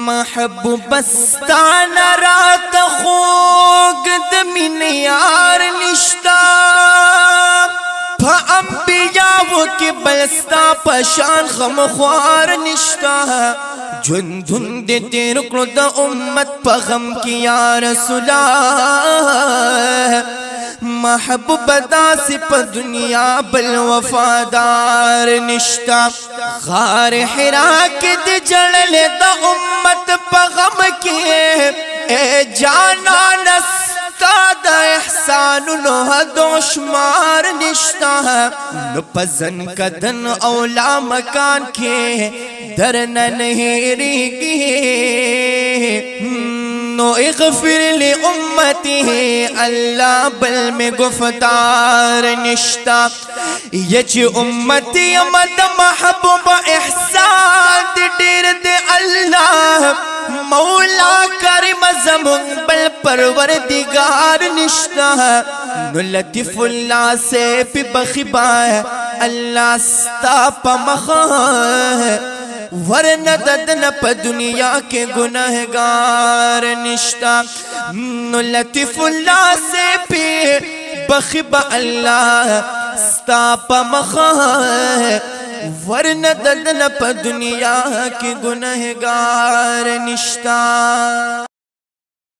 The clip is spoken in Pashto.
محبوب ستان رات خوگ دمین یار نشتا پا انبیاءو کی بلستا پشان خمخوار نشتا جندن دے تیر کرو دا امت پا غم کی یا رسولہ محبوب داسی پا دنیا بل وفادار نشتا غار حراک دی جڑل دا امت پا غم کی اے جانا نستا دا احسان نو حدو شمار نشتا نو پزن کدن اولا مکان کی درن نہیری کی نو اغفر لی امتی اللہ بل میں گفتار نشتا یچ امتی امد محبوب احسان دی دیر دے اللہ مولا کرم زمون بل پروردگار نشتا نو لطف اللہ سے پی بخبائے اللہ ستا پا مخواہ ورنہ ددن پا دنیا کے گناہگار نشتا نو لطف اللہ سے پی بخبا اللہ ستا پا مخواہ ورنہ ددن پا دنیا کے گناہگار نشتا